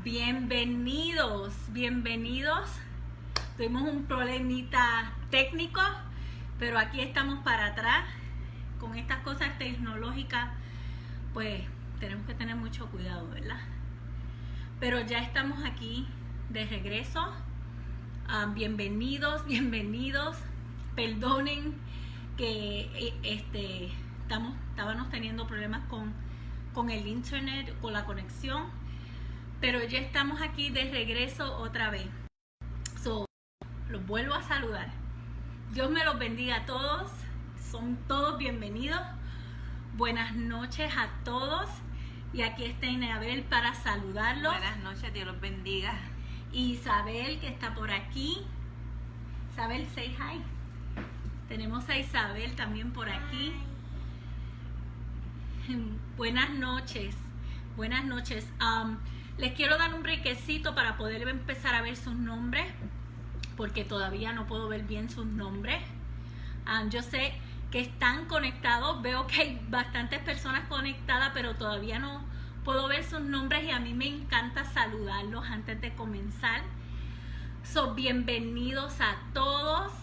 Bienvenidos. Tuvimos un problemita técnico, pero aquí estamos para atrás. Con estas cosas tecnológicas, pues tenemos que tener mucho cuidado, ¿verdad? Pero ya estamos aquí de regreso. Bienvenidos. Perdonen que estábamos teniendo problemas con el internet, con la conexión, pero ya estamos aquí de regreso otra vez. Los vuelvo a saludar. Dios me los bendiga a todos. Son todos bienvenidos. Buenas noches a todos. Y aquí está Inabel para saludarlos. Buenas noches, Dios los bendiga. Y Isabel, que está por aquí. Isabel, say hi. Tenemos a Isabel también por aquí. Buenas noches. Les quiero dar un brequecito para poder empezar a ver sus nombres, porque todavía no puedo ver bien sus nombres. Yo sé que están conectados, veo que hay bastantes personas conectadas, pero todavía no puedo ver sus nombres y a mí me encanta saludarlos antes de comenzar. Bienvenidos a todos.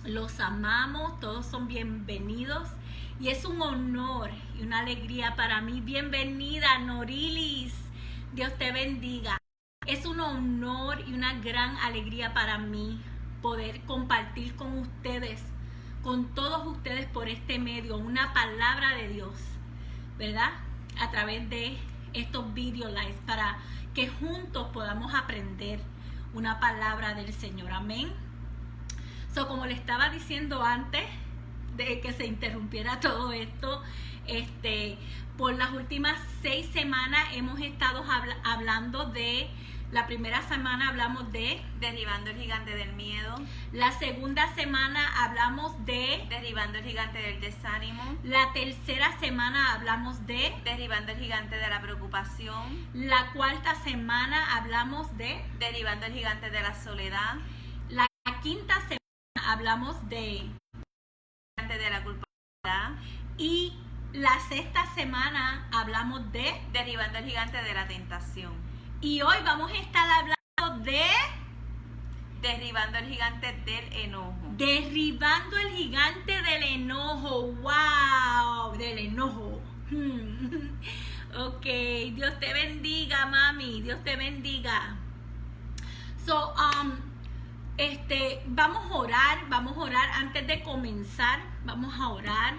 Los amamos, todos son bienvenidos y es un honor y una alegría para mí. Bienvenida, Norilis, Dios te bendiga. Es un honor y una gran alegría para mí poder compartir con ustedes, con todos ustedes por este medio, una palabra de Dios, ¿verdad? A través de estos video lives para que juntos podamos aprender una palabra del Señor. Amén. Como le estaba diciendo antes de que se interrumpiera todo esto, por las últimas 6 semanas hemos estado hablando de, la primera semana hablamos de derribando el gigante del miedo. La segunda semana hablamos de derribando el gigante del desánimo. La tercera semana hablamos de derribando el gigante de la preocupación. La cuarta semana hablamos de derribando el gigante de la soledad. La quinta semana hablamos de la culpabilidad y la sexta semana hablamos de derribando el gigante de la tentación. Y hoy vamos a estar hablando de derribando el gigante del enojo. Derribando el gigante del enojo. ¡Wow! Del enojo. Ok, Dios te bendiga, mami. Dios te bendiga. Vamos a orar antes de comenzar. Vamos a orar.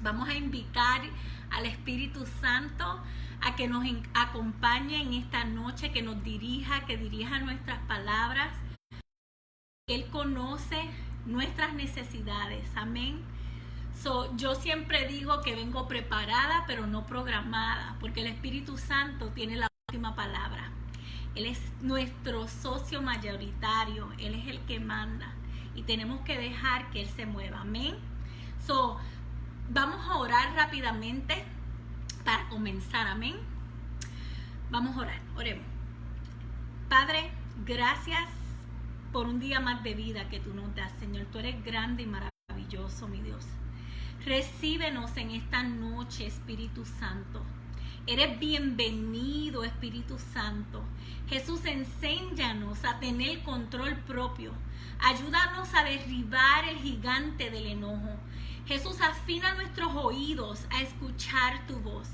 Vamos a invitar al Espíritu Santo a que nos acompañe en esta noche, que nos dirija, que dirija nuestras palabras. Él conoce nuestras necesidades. Amén. Yo siempre digo que vengo preparada, pero no programada, porque el Espíritu Santo tiene la última palabra. Él es nuestro socio mayoritario, Él es el que manda y tenemos que dejar que Él se mueva. Amén. Vamos a orar rápidamente para comenzar. Amén. Vamos a orar, oremos. Padre, gracias por un día más de vida que tú nos das, Señor. Tú eres grande y maravilloso, mi Dios. Recíbenos en esta noche, Espíritu Santo. Eres bienvenido, Espíritu Santo. Jesús, enséñanos a tener control propio. Ayúdanos a derribar el gigante del enojo. Jesús, afina nuestros oídos a escuchar tu voz,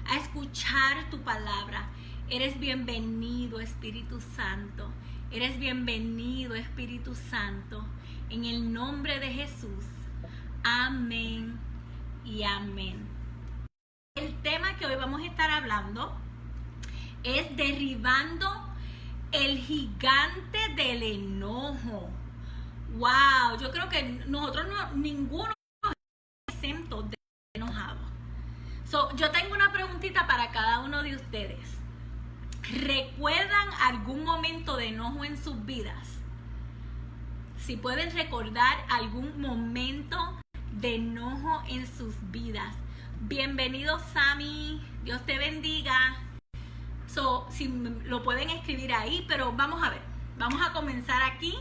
a escuchar tu palabra. Eres bienvenido, Espíritu Santo. Eres bienvenido, Espíritu Santo. En el nombre de Jesús. Amén y amén. El tema que hoy vamos a estar hablando es derribando el gigante del enojo. Wow, yo creo que nosotros ninguno es exento de enojado. Yo tengo una preguntita para cada uno de ustedes. ¿Recuerdan algún momento de enojo en sus vidas? Si pueden recordar algún momento de enojo en sus vidas. Bienvenido, Sammy. Dios te bendiga. Si lo pueden escribir ahí, pero vamos a ver. Vamos a comenzar aquí.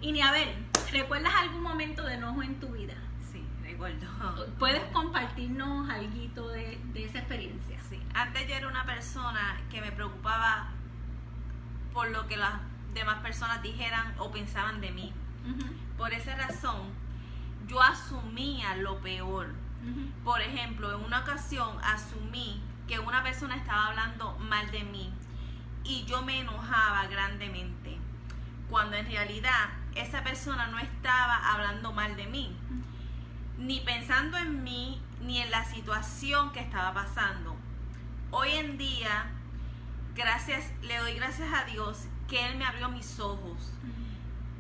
Inabel, ¿recuerdas algún momento de enojo en tu vida? Sí, recuerdo. ¿Puedes compartirnos algo de esa experiencia? Sí, antes yo era una persona que me preocupaba por lo que las demás personas dijeran o pensaban de mí. Por esa razón, yo asumía lo peor. Por ejemplo, en una ocasión asumí que una persona estaba hablando mal de mí y yo me enojaba grandemente, cuando en realidad esa persona no estaba hablando mal de mí, ni pensando en mí, ni en la situación que estaba pasando. Hoy en día, le doy gracias a Dios que Él me abrió mis ojos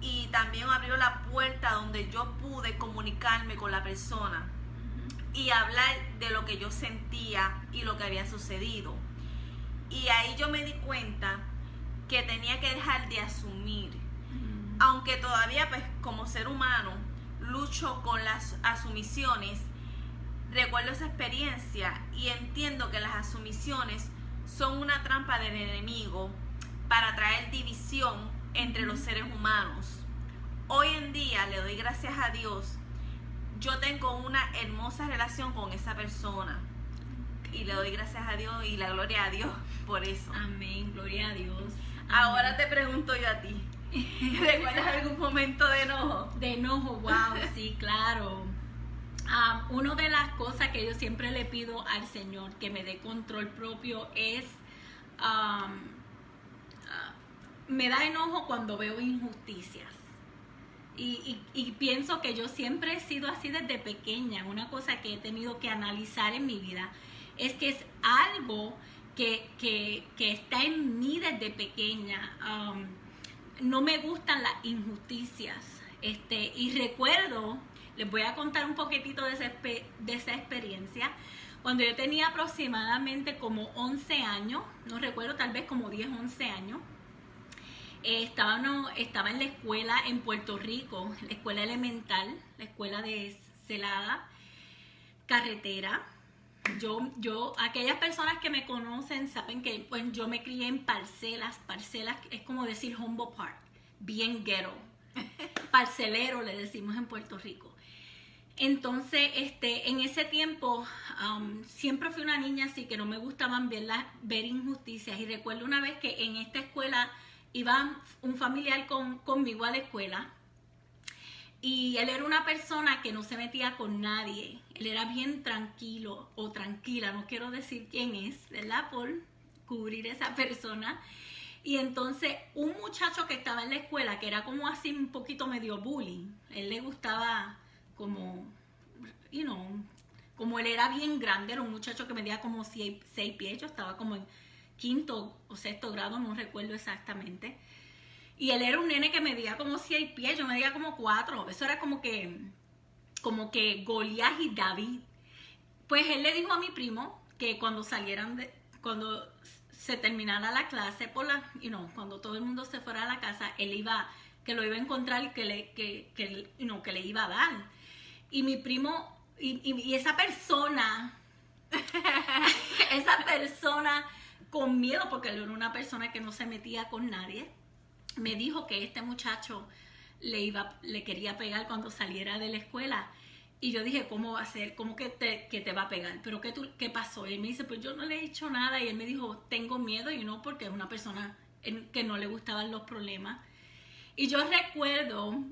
y también abrió la puerta donde yo pude comunicarme con la persona y hablar de lo que yo sentía y lo que había sucedido. Y ahí yo me di cuenta que tenía que dejar de asumir. Aunque todavía, pues, como ser humano, lucho con las asumiciones, recuerdo esa experiencia y entiendo que las asumiciones son una trampa del enemigo para traer división entre los seres humanos. Hoy en día le doy gracias a Dios. Yo tengo una hermosa relación con esa persona y le doy gracias a Dios y la gloria a Dios por eso. Amén, gloria a Dios. Amén. Ahora te pregunto yo a ti, ¿recuerdas algún momento de enojo? De enojo, wow, sí, claro. Una de las cosas que yo siempre le pido al Señor que me dé control propio es, me da enojo cuando veo injusticias. Y pienso que yo siempre he sido así desde pequeña. Una cosa que he tenido que analizar en mi vida es que es algo que está en mí desde pequeña. No me gustan las injusticias. Y recuerdo, les voy a contar un poquitito de esa experiencia. Cuando yo tenía aproximadamente como 11 años, no recuerdo, tal vez como 10, 11 años, estaba en la escuela en Puerto Rico, la escuela elemental, la escuela de Celada, carretera. Aquellas personas que me conocen saben que pues yo me crié en parcelas es como decir Humboldt Park, bien ghetto, parcelero le decimos en Puerto Rico. Entonces, en ese tiempo siempre fui una niña así que no me gustaban ver injusticias, y recuerdo una vez que en esta escuela iba un familiar conmigo a la escuela y él era una persona que no se metía con nadie. Él era bien tranquilo o tranquila, no quiero decir quién es, ¿verdad? Por cubrir esa persona. Y entonces un muchacho que estaba en la escuela, que era como así un poquito medio bullying, él le gustaba como, como él era bien grande, era un muchacho que medía como 6 pies, yo estaba como en quinto o sexto grado, no recuerdo exactamente. Y él era un nene que medía como 6 pies, yo medía como 4. Eso era como que Goliat y David. Pues él le dijo a mi primo que cuando cuando se terminara la clase, cuando todo el mundo se fuera a la casa, que lo iba a encontrar y que le iba a dar. Y mi primo, y esa persona, con miedo, porque él era una persona que no se metía con nadie, me dijo que este muchacho le quería pegar cuando saliera de la escuela. Y yo dije, ¿cómo va a ser? ¿Cómo que te va a pegar? ¿Pero qué pasó? Y él me dice, pues yo no le he dicho nada. Y él me dijo, tengo miedo, porque es una persona que no le gustaban los problemas. Y yo recuerdo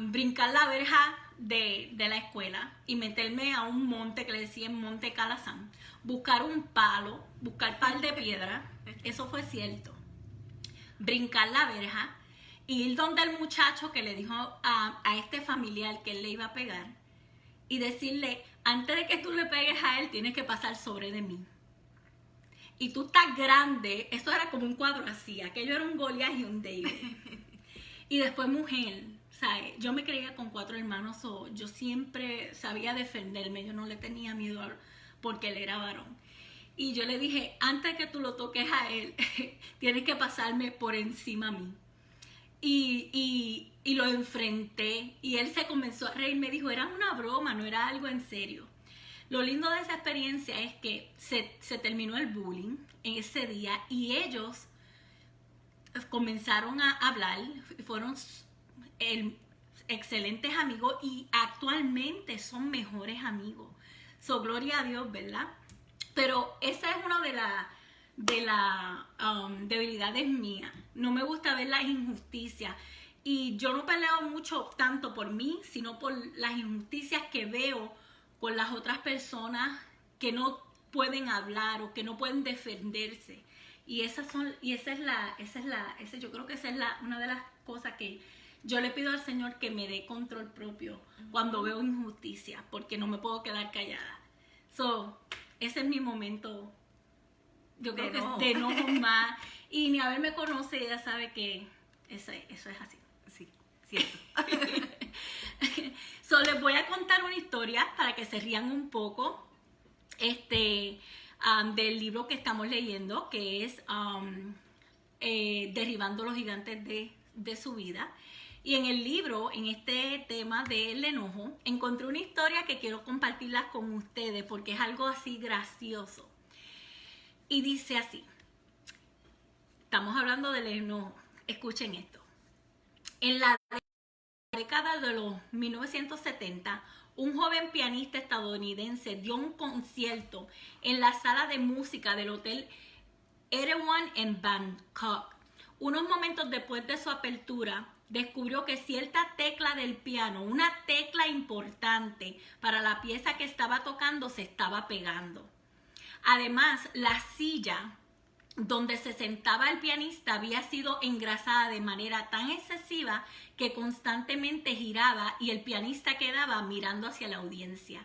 brincar la verja de la escuela y meterme a un monte que le decían Monte Calazán, buscar un palo, buscar par de piedras, eso fue cierto, brincar la verja, ir donde el muchacho que le dijo a este familiar que él le iba a pegar y decirle, antes de que tú le pegues a él, tienes que pasar sobre de mí. Y tú estás grande, esto era como un cuadro así, aquello era un Goliat y un David. Y después mujer, ¿sabes? Yo me creía con 4 hermanos, yo siempre sabía defenderme, yo no le tenía miedo porque él era varón. Y yo le dije, antes que tú lo toques a él, tienes que pasarme por encima a mí. Y lo enfrenté y él se comenzó a reír, me dijo, era una broma, no era algo en serio. Lo lindo de esa experiencia es que se terminó el bullying en ese día y ellos comenzaron a hablar, excelentes amigos y actualmente son mejores amigos. So, gloria a Dios, ¿verdad? Pero esa es una de las debilidades mías. No me gusta ver las injusticias. Y yo no peleo mucho tanto por mí, sino por las injusticias que veo con las otras personas que no pueden hablar o que no pueden defenderse. Y yo creo que esa es una de las cosas que yo le pido al Señor, que me dé control propio cuando veo injusticia, porque no me puedo quedar callada. So, ese es mi momento, yo creo que es de enojo más. Y ni a ver me conoce, ella sabe que eso es así. Sí, cierto. So, les voy a contar una historia para que se rían un poco del libro que estamos leyendo, que es Derribando los gigantes de su vida. Y en el libro, en este tema del enojo, encontré una historia que quiero compartirla con ustedes porque es algo así gracioso. Y dice así, estamos hablando del enojo, escuchen esto. En la década de los 1970, un joven pianista estadounidense dio un concierto en la sala de música del Hotel Erewhon en Bangkok. Unos momentos después de su apertura, descubrió que cierta tecla del piano, una tecla importante para la pieza que estaba tocando, se estaba pegando. Además, la silla donde se sentaba el pianista había sido engrasada de manera tan excesiva que constantemente giraba y el pianista quedaba mirando hacia la audiencia.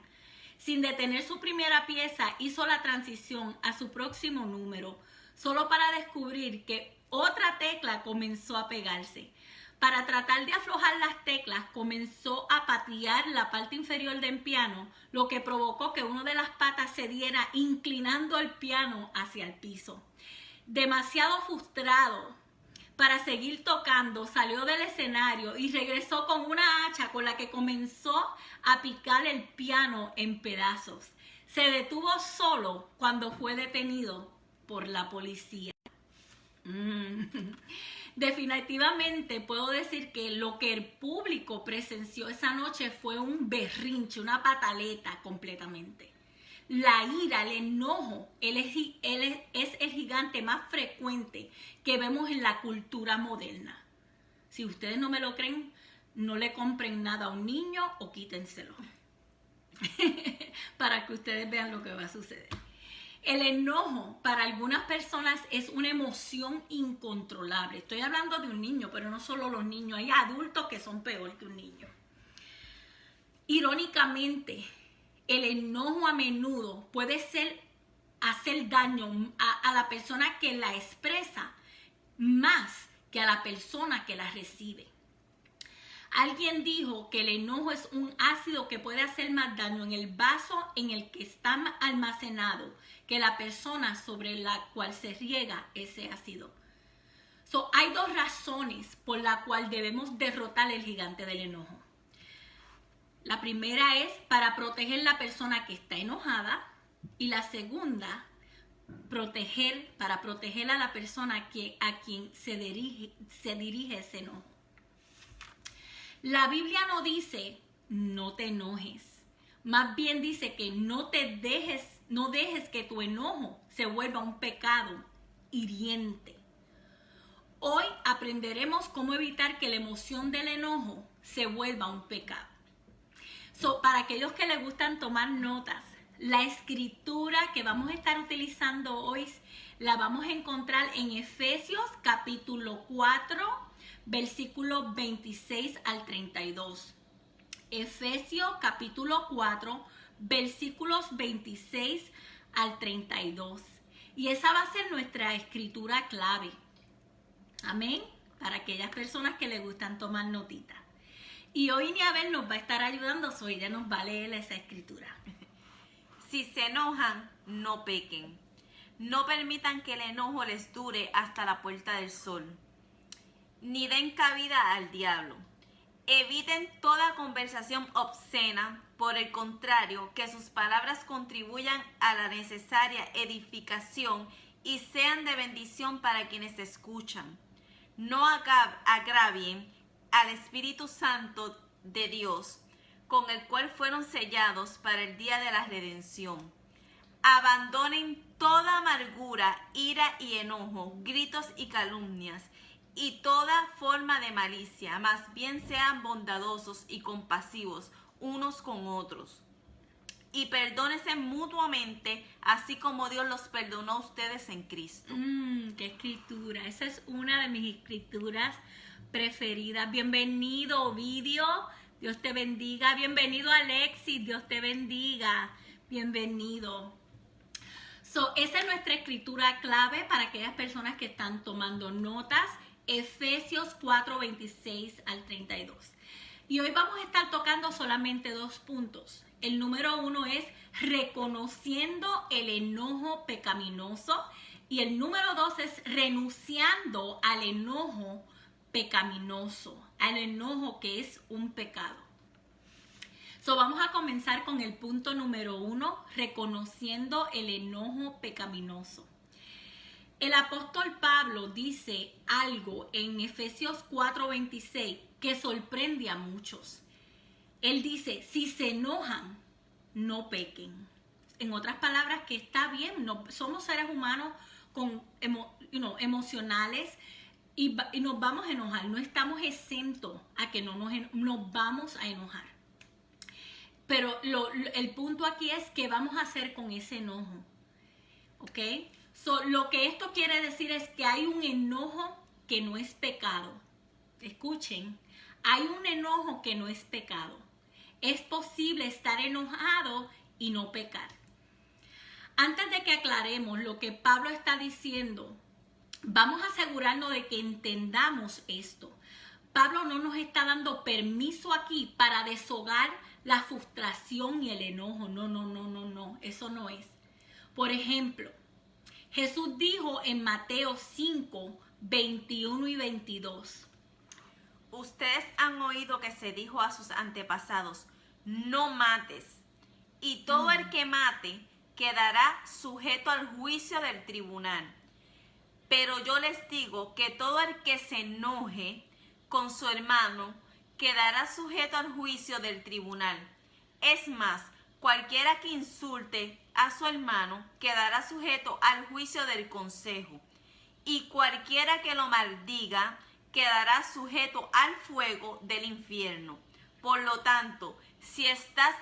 Sin detener su primera pieza, hizo la transición a su próximo número, solo para descubrir que otra tecla comenzó a pegarse. Para tratar de aflojar las teclas, comenzó a patear la parte inferior del piano, lo que provocó que una de las patas se diera, inclinando el piano hacia el piso. Demasiado frustrado para seguir tocando, salió del escenario y regresó con una hacha con la que comenzó a picar el piano en pedazos. Se detuvo solo cuando fue detenido por la policía. Definitivamente puedo decir que lo que el público presenció esa noche fue un berrinche, una pataleta completamente. La ira, el enojo, él es el gigante más frecuente que vemos en la cultura moderna. Si ustedes no me lo creen, no le compren nada a un niño o quítenselo. Para que ustedes vean lo que va a suceder. El enojo para algunas personas es una emoción incontrolable. Estoy hablando de un niño, pero no solo los niños. Hay adultos que son peor que un niño. Irónicamente, el enojo a menudo puede hacer daño a la persona que la expresa más que a la persona que la recibe. Alguien dijo que el enojo es un ácido que puede hacer más daño en el vaso en el que está almacenado que la persona sobre la cual se riega ese ácido. Hay dos razones por las cuales debemos derrotar el gigante del enojo. La primera es para proteger a la persona que está enojada y la segunda, para proteger a la persona a quien se dirige ese enojo. La Biblia no dice no te enojes, más bien dice que no dejes que tu enojo se vuelva un pecado hiriente. Hoy aprenderemos cómo evitar que la emoción del enojo se vuelva un pecado. Para aquellos que les gustan tomar notas, la escritura que vamos a estar utilizando hoy la vamos a encontrar en Efesios capítulo 4, versículos 26 al 32. Efesios capítulo 4, versículos 26 al 32. Y esa va a ser nuestra escritura clave. Amén. Para aquellas personas que les gustan tomar notitas. Y hoy Niabel nos va a estar ayudando, ella nos va a leer esa escritura. Si se enojan, no pequen. No permitan que el enojo les dure hasta la puerta del sol. Ni den cabida al diablo. Eviten toda conversación obscena. Por el contrario, que sus palabras contribuyan a la necesaria edificación y sean de bendición para quienes escuchan. No agravien al Espíritu Santo de Dios, con el cual fueron sellados para el día de la redención. Abandonen toda amargura, ira y enojo, gritos y calumnias, y toda forma de malicia. Más bien sean bondadosos y compasivos unos con otros. Y perdónense mutuamente, así como Dios los perdonó a ustedes en Cristo. ¡Qué escritura! Esa es una de mis escrituras preferidas. Bienvenido, Ovidio. Dios te bendiga. Bienvenido, Alexis. Dios te bendiga. Bienvenido. Esa es nuestra escritura clave para aquellas personas que están tomando notas. Efesios 4, 26 al 32. Y hoy vamos a estar tocando solamente 2 puntos. El número 1 es reconociendo el enojo pecaminoso. Y el número 2 es renunciando al enojo pecaminoso, al enojo que es un pecado. Vamos a comenzar con el punto número 1, reconociendo el enojo pecaminoso. El apóstol Pablo dice algo en Efesios 4:26 que sorprende a muchos. Él dice, si se enojan, no pequen. En otras palabras, que está bien, no, somos seres humanos emocionales y nos vamos a enojar. No estamos exentos a que nos vamos a enojar. Pero el punto aquí es qué vamos a hacer con ese enojo. ¿Ok? Lo que esto quiere decir es que hay un enojo que no es pecado. Escuchen, hay un enojo que no es pecado. Es posible estar enojado y no pecar. Antes de que aclaremos lo que Pablo está diciendo, vamos a asegurarnos de que entendamos esto. Pablo no nos está dando permiso aquí para deshogar la frustración y el enojo. No, eso no es. Por ejemplo, Jesús dijo en Mateo 5, 21 y 22. Ustedes han oído que se dijo a sus antepasados, no mates, y todo el que mate quedará sujeto al juicio del tribunal. Pero yo les digo que todo el que se enoje con su hermano quedará sujeto al juicio del tribunal. Es más, cualquiera que insulte a su hermano quedará sujeto al juicio del consejo. Y cualquiera que lo maldiga quedará sujeto al fuego del infierno. Por lo tanto, si estás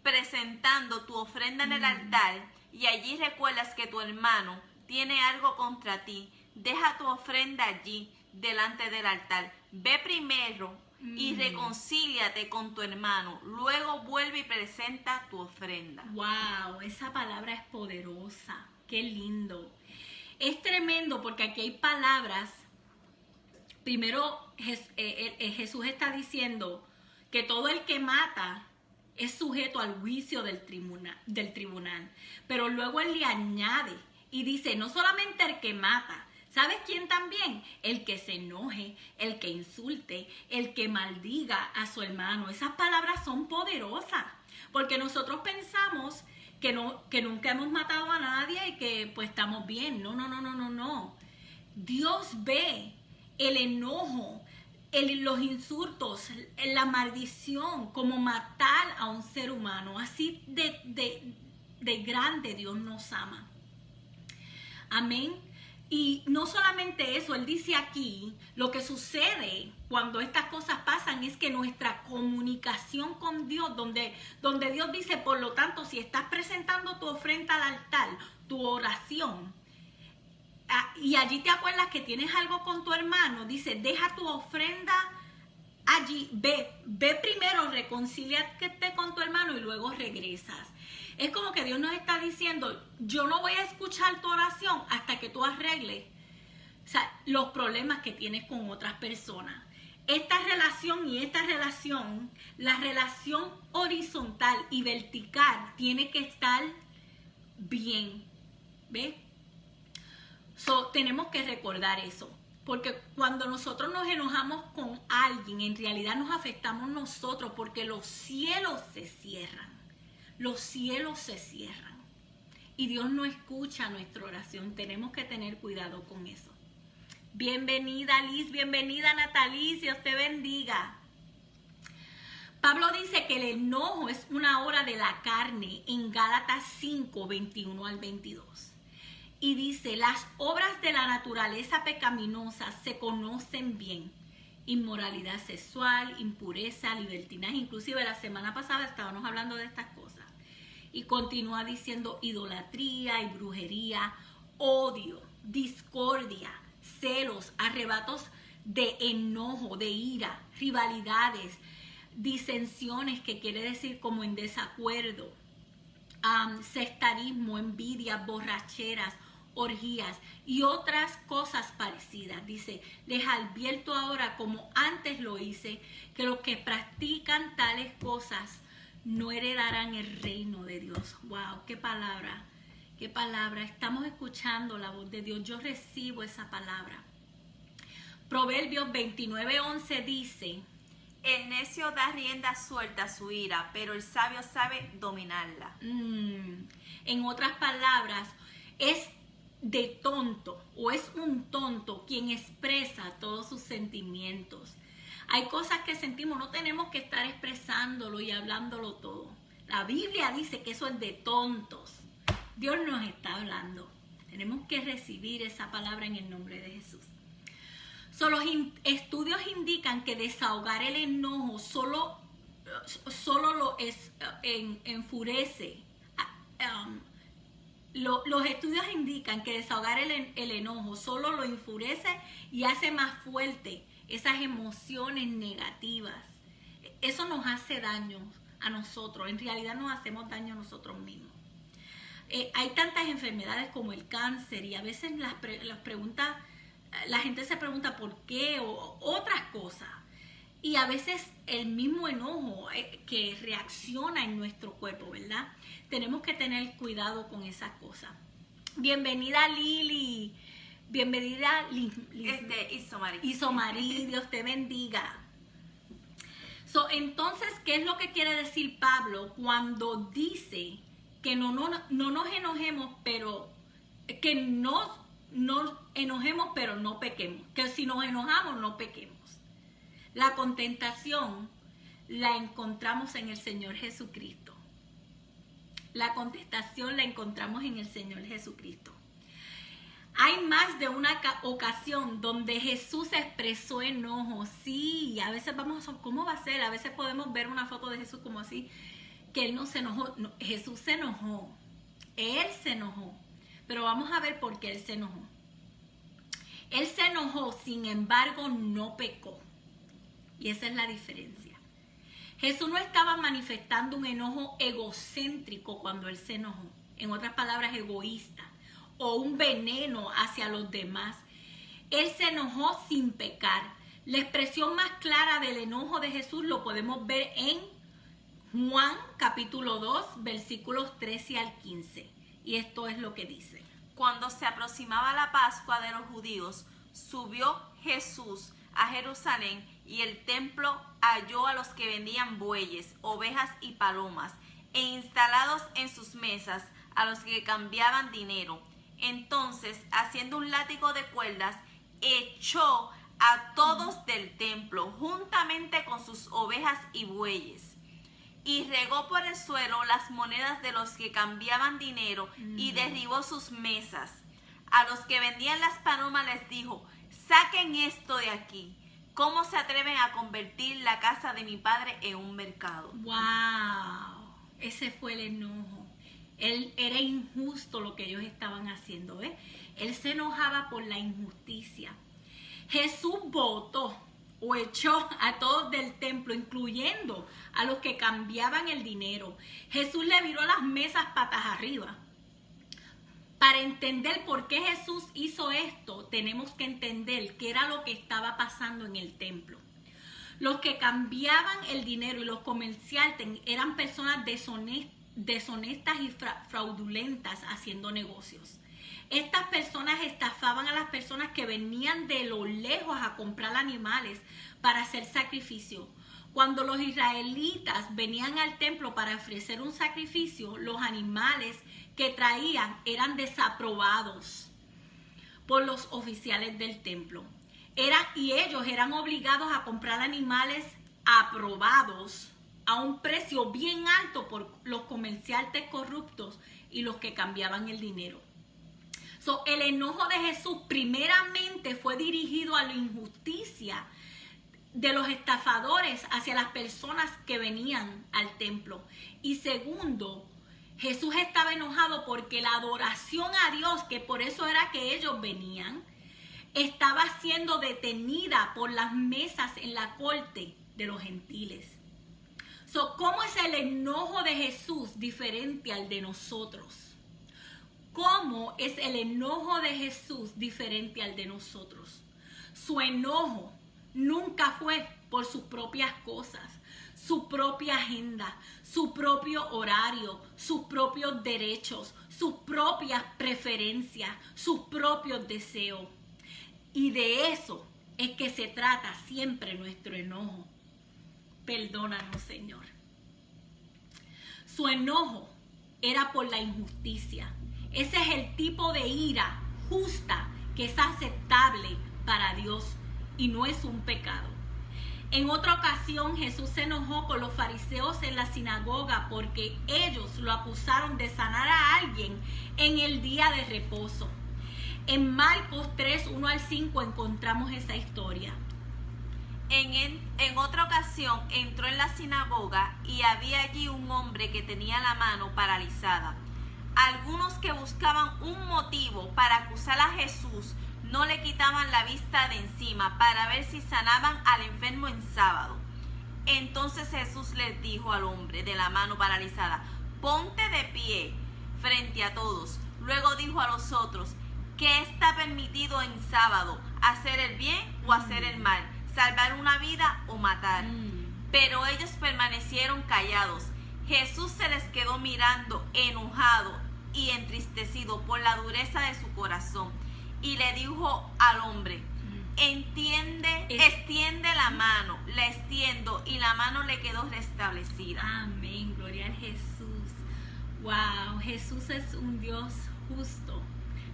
presentando tu ofrenda en el altar y allí recuerdas que tu hermano tiene algo contra ti, deja tu ofrenda allí delante del altar. Ve primero y reconcíliate con tu hermano. Luego vuelve y presenta tu ofrenda. ¡Wow! Esa palabra es poderosa. ¡Qué lindo! Es tremendo porque aquí hay palabras. Primero, Jesús está diciendo que todo el que mata es sujeto al juicio del tribunal. Pero luego él le añade y dice, no solamente el que mata, ¿sabes quién también? El que se enoje, el que insulte, el que maldiga a su hermano. Esas palabras son poderosas, porque nosotros pensamos que nunca hemos matado a nadie y que pues estamos bien. No. Dios ve el enojo, los insultos, la maldición como matar a un ser humano. Así de grande Dios nos ama. Amén. Y no solamente eso, él dice aquí, lo que sucede cuando estas cosas pasan es que nuestra comunicación con Dios, donde Dios dice, por lo tanto, si estás presentando tu ofrenda al altar, tu oración, y allí te acuerdas que tienes algo con tu hermano, dice, deja tu ofrenda allí, ve primero, reconcíliate con tu hermano y luego regresas. Es como que Dios nos está diciendo, yo no voy a escuchar tu oración hasta que tú arregles, o sea, los problemas que tienes con otras personas. Esta relación, la relación horizontal y vertical tiene que estar bien, ¿ves? Tenemos que recordar eso, porque cuando nosotros nos enojamos con alguien, en realidad nos afectamos nosotros, porque los cielos se cierran. Los cielos se cierran y Dios no escucha nuestra oración. Tenemos que tener cuidado con eso. Bienvenida Liz, bienvenida Natalie, Dios te bendiga. Pablo dice que el enojo es una obra de la carne en Gálatas 5, 21 al 22. Y dice, las obras de la naturaleza pecaminosa se conocen bien. Inmoralidad sexual, impureza, libertinaje. Inclusive la semana pasada estábamos hablando de estas cosas. Y continúa diciendo idolatría y brujería, odio, discordia, celos, arrebatos de enojo, de ira, rivalidades, disensiones, que quiere decir como en desacuerdo, sectarismo, envidia, borracheras, orgías y otras cosas parecidas. Dice, les advierto ahora, como antes lo hice, que los que practican tales cosas no heredarán el reino de Dios. Wow, qué palabra, qué palabra. Estamos escuchando la voz de Dios. Yo recibo esa palabra. Proverbios 29:11 dice, el necio da rienda suelta a su ira, pero el sabio sabe dominarla. En otras palabras, es de tonto o es un tonto quien expresa todos sus sentimientos. Hay cosas que sentimos, no tenemos que estar expresándolo y hablándolo todo. La Biblia dice que eso es de tontos. Dios nos está hablando. Tenemos que recibir esa palabra en el nombre de Jesús. Los estudios indican que desahogar el enojo solo lo enfurece. Los estudios indican que desahogar el enojo solo lo enfurece y hace más fuerte esas emociones negativas. Eso nos hace daño a nosotros. En realidad nos hacemos daño a nosotros mismos. Hay tantas enfermedades como el cáncer y a veces las preguntas, la gente se pregunta por qué o otras cosas. Y a veces el mismo enojo que reacciona en nuestro cuerpo, ¿verdad? Tenemos que tener cuidado con esas cosas. Bienvenida Lili. Bienvenida Isomari. Dios te bendiga. Entonces, ¿qué es lo que quiere decir Pablo cuando dice que no nos enojemos, pero que no enojemos, pero no pequemos? Que si nos enojamos, no pequemos. La contestación la encontramos en el Señor Jesucristo. La contestación la encontramos en el Señor Jesucristo. Hay más de una ocasión donde Jesús expresó enojo. Sí, a veces ¿cómo va a ser? A veces podemos ver una foto de Jesús como así, que Él no se enojó. No, Jesús se enojó. Él se enojó. Pero vamos a ver por qué Él se enojó. Él se enojó, sin embargo, no pecó. Y esa es la diferencia. Jesús no estaba manifestando un enojo egocéntrico cuando Él se enojó. En otras palabras, egoísta. O un veneno hacia los demás. Él se enojó sin pecar. La expresión más clara del enojo de Jesús lo podemos ver en Juan capítulo 2, versículos 13 al 15. Y esto es lo que dice. Cuando se aproximaba la Pascua de los judíos, subió Jesús a Jerusalén y el templo halló a los que vendían bueyes, ovejas y palomas, e instalados en sus mesas a los que cambiaban dinero. Entonces, haciendo un látigo de cuerdas, echó a todos del templo, juntamente con sus ovejas y bueyes, y regó por el suelo las monedas de los que cambiaban dinero y derribó sus mesas. A los que vendían las palomas les dijo: saquen esto de aquí. ¿Cómo se atreven a convertir la casa de mi padre en un mercado? ¡Wow! Ese fue el enojo. Era injusto lo que ellos estaban haciendo, ¿ves? Él se enojaba por la injusticia. Jesús botó o echó a todos del templo, incluyendo a los que cambiaban el dinero. Jesús le viró las mesas patas arriba. Para entender por qué Jesús hizo esto, tenemos que entender qué era lo que estaba pasando en el templo. Los que cambiaban el dinero y los comerciantes eran personas deshonestas y fraudulentas haciendo negocios. Estas personas estafaban a las personas que venían de lo lejos a comprar animales para hacer sacrificio. Cuando los israelitas venían al templo para ofrecer un sacrificio, los animales que traían eran desaprobados por los oficiales del templo. Y ellos eran obligados a comprar animales aprobados a un precio bien alto por los comerciantes corruptos y los que cambiaban el dinero. El enojo de Jesús primeramente fue dirigido a la injusticia de los estafadores hacia las personas que venían al templo. Y segundo, Jesús estaba enojado porque la adoración a Dios, que por eso era que ellos venían, estaba siendo detenida por las mesas en la corte de los gentiles. ¿Cómo es el enojo de Jesús diferente al de nosotros? ¿Cómo es el enojo de Jesús diferente al de nosotros? Su enojo nunca fue por sus propias cosas, su propia agenda, su propio horario, sus propios derechos, sus propias preferencias, sus propios deseos. Y de eso es que se trata siempre nuestro enojo. Perdónanos, Señor. Su enojo era por la injusticia. Ese es el tipo de ira justa que es aceptable para Dios y no es un pecado. En otra ocasión, Jesús se enojó con los fariseos en la sinagoga porque ellos lo acusaron de sanar a alguien en el día de reposo. En Marcos 3, 1 al 5 encontramos esa historia. En otra ocasión entró en la sinagoga y había allí un hombre que tenía la mano paralizada. Algunos que buscaban un motivo para acusar a Jesús no le quitaban la vista de encima para ver si sanaban al enfermo en sábado. Entonces Jesús les dijo al hombre de la mano paralizada: ponte de pie frente a todos. Luego dijo a los otros: ¿qué está permitido en sábado? ¿Hacer el bien o hacer el mal? ¿Salvar una vida o matar? Pero ellos permanecieron callados. Jesús se les quedó mirando, enojado y entristecido por la dureza de su corazón, y le dijo al hombre: extiende la mano. La extiendo y la mano le quedó restablecida. Amén, gloria a Jesús. Wow, Jesús es un Dios justo.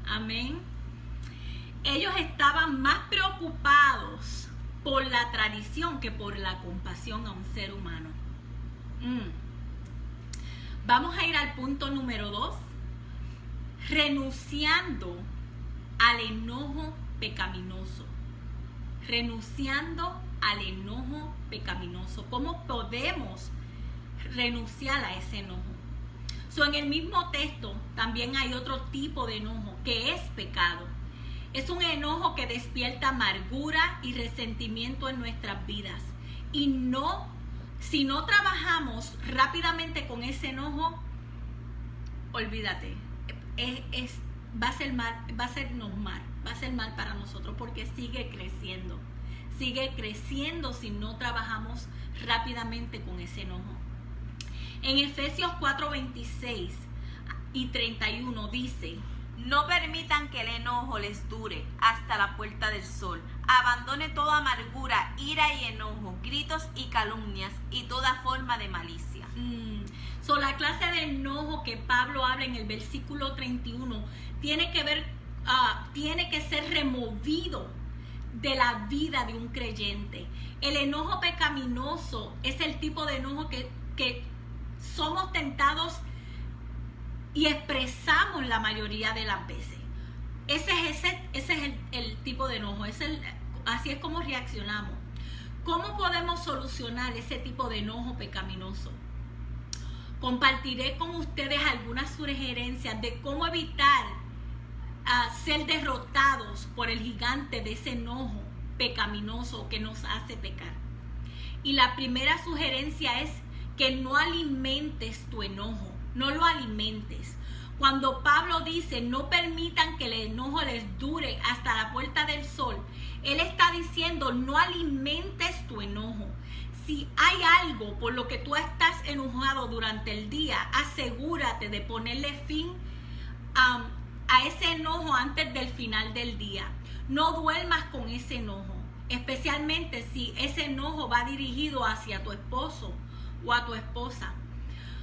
Amén. Ellos estaban más preocupados por la tradición que por la compasión a un ser humano. Vamos a ir al punto número 2. Renunciando al enojo pecaminoso. Renunciando al enojo pecaminoso. ¿Cómo podemos renunciar a ese enojo? En el mismo texto también hay otro tipo de enojo que es pecado. Es un enojo que despierta amargura y resentimiento en nuestras vidas. Y si no trabajamos rápidamente con ese enojo, olvídate, va a ser mal para nosotros porque sigue creciendo si no trabajamos rápidamente con ese enojo. En Efesios 4:26 y 31 dice: no permitan que el enojo les dure hasta la puerta del sol. Abandone toda amargura, ira y enojo, gritos y calumnias y toda forma de malicia. La clase de enojo que Pablo habla en el versículo 31 tiene que ser removido de la vida de un creyente. El enojo pecaminoso es el tipo de enojo que somos tentados y expresamos la mayoría de las veces. Ese es el tipo de enojo, así es como reaccionamos. ¿Cómo podemos solucionar ese tipo de enojo pecaminoso? Compartiré con ustedes algunas sugerencias de cómo evitar ser derrotados por el gigante de ese enojo pecaminoso que nos hace pecar. Y la primera sugerencia es que no alimentes tu enojo, no lo alimentes. Cuando Pablo dice no permitan que el enojo les dure hasta la puerta del sol, él está diciendo no alimentes tu enojo. Si hay algo por lo que tú estás enojado durante el día, asegúrate de ponerle fin a ese enojo antes del final del día. No duermas con ese enojo, especialmente si ese enojo va dirigido hacia tu esposo o a tu esposa.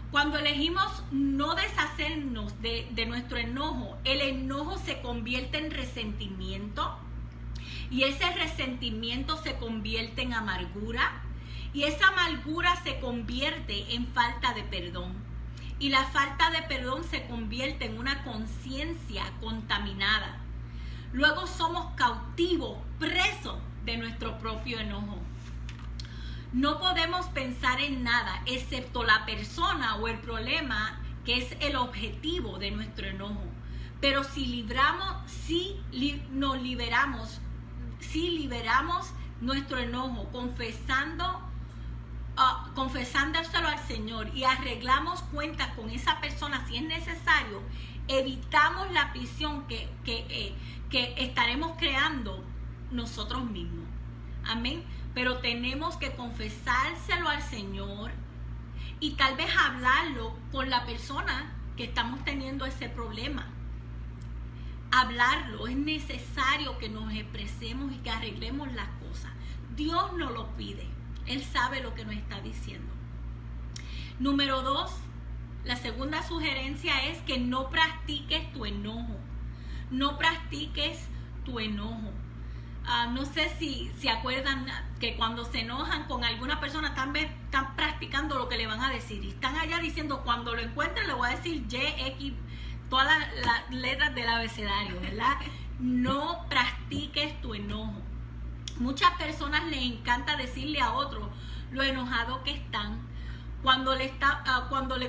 Cuando elegimos no deshacernos de nuestro enojo, el enojo se convierte en resentimiento y ese resentimiento se convierte en amargura Y esa amargura se convierte en falta de perdón. Y la falta de perdón se convierte en una conciencia contaminada. Luego somos cautivos, presos de nuestro propio enojo. No podemos pensar en nada excepto la persona o el problema que es el objetivo de nuestro enojo. Pero si liberamos nuestro enojo confesándoselo al Señor y arreglamos cuentas con esa persona si es necesario, evitamos la prisión que estaremos creando nosotros mismos. Amén. Pero tenemos que confesárselo al Señor y tal vez hablarlo con la persona que estamos teniendo ese problema. Hablarlo, es necesario que nos expresemos y que arreglemos las cosas. Dios nos lo pide. Él sabe lo que nos está diciendo. Número 2, la segunda sugerencia es que no practiques tu enojo. No practiques tu enojo. No sé si se acuerdan que cuando se enojan con alguna persona están practicando lo que le van a decir. Y están allá diciendo, cuando lo encuentren le voy a decir Y, X, todas las letras del abecedario, ¿verdad? No practiques tu enojo. Muchas personas les encanta decirle a otros lo enojado que están. Cuando le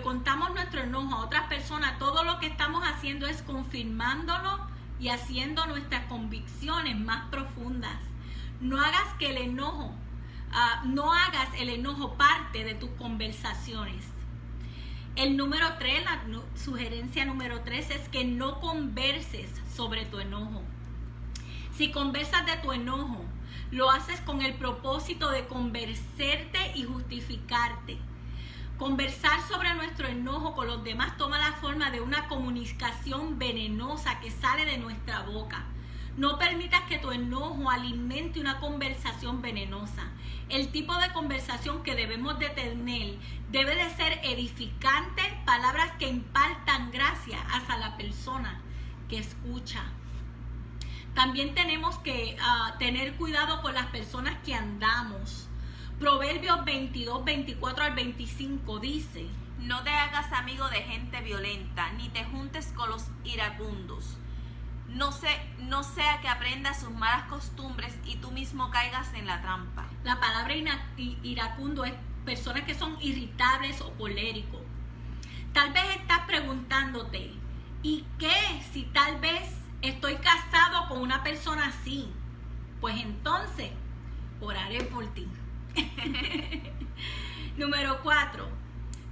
contamos nuestro enojo a otras personas, todo lo que estamos haciendo es confirmándolo y haciendo nuestras convicciones más profundas. No hagas el enojo parte de tus conversaciones. El número 3, la sugerencia número 3 es que no converses sobre tu enojo. Si conversas de tu enojo, lo haces con el propósito de convencerte y justificarte. Conversar sobre nuestro enojo con los demás toma la forma de una comunicación venenosa que sale de nuestra boca. No permitas que tu enojo alimente una conversación venenosa. El tipo de conversación que debemos de tener debe de ser edificante, palabras que impartan gracia hacia la persona que escucha. También tenemos que tener cuidado con las personas que andamos. Proverbios 22, 24 al 25 dice: no te hagas amigo de gente violenta, ni te juntes con los iracundos. No sea que aprendas sus malas costumbres y tú mismo caigas en la trampa. La palabra iracundo es personas que son irritables o coléricos. Tal vez estás preguntándote, ¿y qué si tal vez estoy casado con una persona así? Pues entonces, oraré por ti. Número 4,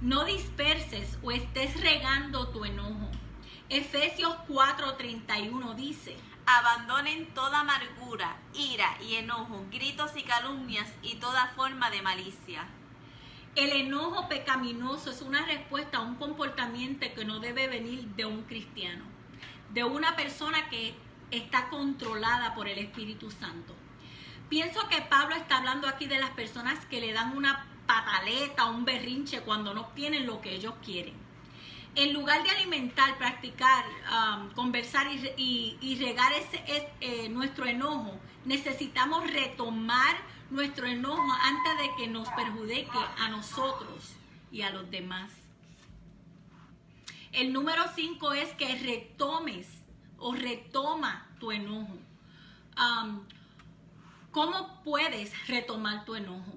no disperses o estés regando tu enojo. Efesios 4:31 dice: abandonen toda amargura, ira y enojo, gritos y calumnias y toda forma de malicia. El enojo pecaminoso es una respuesta a un comportamiento que no debe venir de un cristiano, de una persona que está controlada por el Espíritu Santo. Pienso que Pablo está hablando aquí de las personas que le dan una pataleta o un berrinche cuando no obtienen lo que ellos quieren. En lugar de alimentar, practicar, conversar y regar nuestro enojo, necesitamos retomar nuestro enojo antes de que nos perjudique a nosotros y a los demás. El número 5 es que retoma tu enojo. ¿Cómo puedes retomar tu enojo?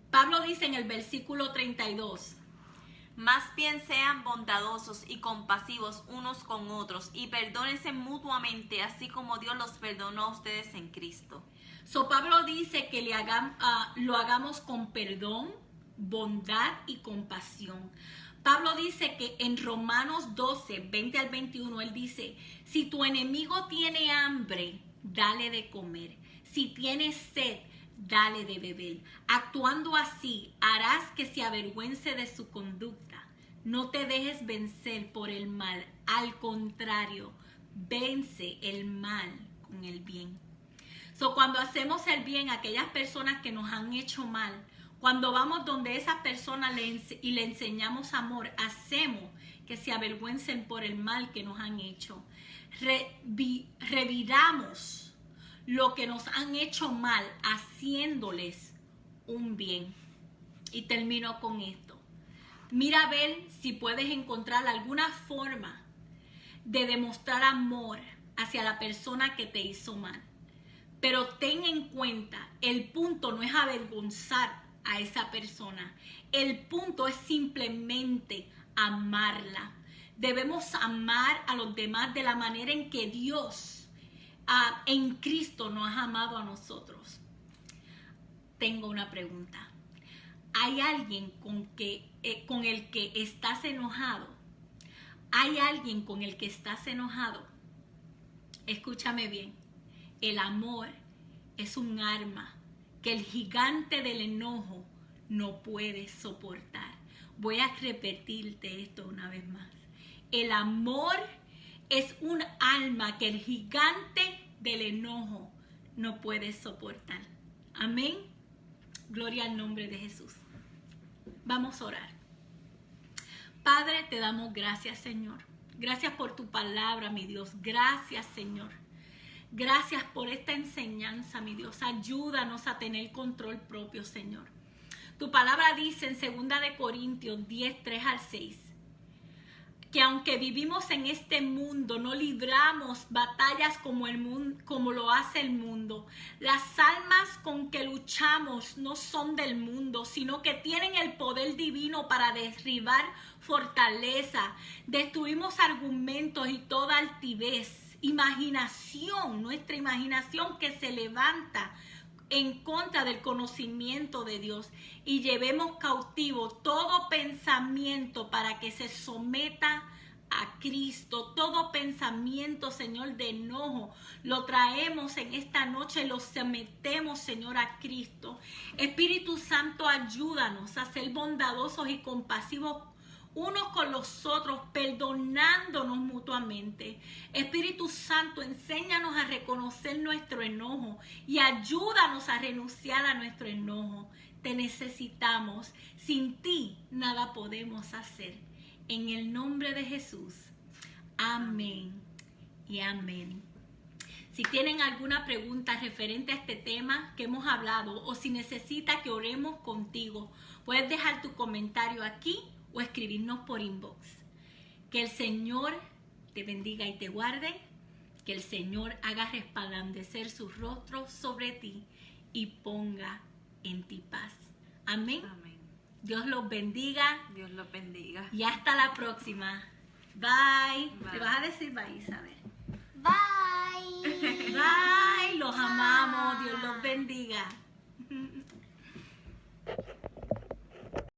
Pablo dice en el versículo 32: más bien sean bondadosos y compasivos unos con otros y perdónense mutuamente, así como Dios los perdonó a ustedes en Cristo. Pablo dice que lo hagamos con perdón, bondad y compasión. Pablo dice que en Romanos 12, 20 al 21, él dice: si tu enemigo tiene hambre, dale de comer. Si tiene sed, dale de beber. Actuando así, harás que se avergüence de su conducta. No te dejes vencer por el mal. Al contrario, vence el mal con el bien. Cuando hacemos el bien a aquellas personas que nos han hecho mal, cuando vamos donde esas personas y le enseñamos amor, hacemos que se avergüencen por el mal que nos han hecho. Reviramos lo que nos han hecho mal, haciéndoles un bien. Y termino con esto. Mira a ver si puedes encontrar alguna forma de demostrar amor hacia la persona que te hizo mal. Pero ten en cuenta, el punto no es avergonzar a esa persona. El punto es simplemente amarla. Debemos amar a los demás de la manera en que Dios en Cristo nos ha amado a nosotros. Tengo una pregunta. ¿Hay alguien con el que estás enojado? ¿Hay alguien con el que estás enojado? Escúchame bien. El amor es un arma que el gigante del enojo no puede soportar. Voy a repetirte esto una vez más. El amor es un arma que el gigante del enojo no puede soportar. Amén. Gloria al nombre de Jesús. Vamos a orar. Padre, te damos gracias, Señor. Gracias por tu palabra, mi Dios. Gracias, Señor. Gracias por esta enseñanza, mi Dios. Ayúdanos a tener control propio, Señor. Tu palabra dice en 2 Corintios 10, 3 al 6, que aunque vivimos en este mundo, no libramos batallas como lo hace el mundo. Las almas con que luchamos no son del mundo, sino que tienen el poder divino para derribar fortaleza. Destruimos argumentos y toda altivez, nuestra imaginación que se levanta en contra del conocimiento de Dios, y llevemos cautivo todo pensamiento para que se someta a Cristo. Todo pensamiento, Señor, de enojo lo traemos en esta noche, lo sometemos, Señor, a Cristo. Espíritu Santo, ayúdanos a ser bondadosos y compasivos unos con los otros, perdonándonos mutuamente. Espíritu Santo, enséñanos a reconocer nuestro enojo y ayúdanos a renunciar a nuestro enojo. Te necesitamos. Sin ti nada podemos hacer. En el nombre de Jesús. Amén y amén. Si tienen alguna pregunta referente a este tema que hemos hablado, o si necesita que oremos contigo, puedes dejar tu comentario aquí o escribirnos por inbox. Que el Señor te bendiga y te guarde. Que el Señor haga resplandecer su rostro sobre ti y ponga en ti paz. Amén. Amén. Dios los bendiga. Dios los bendiga. Y hasta la próxima. Bye. Bye. ¿Te vas a decir bye, Isabel? Bye. Bye. Los amamos. Dios los bendiga.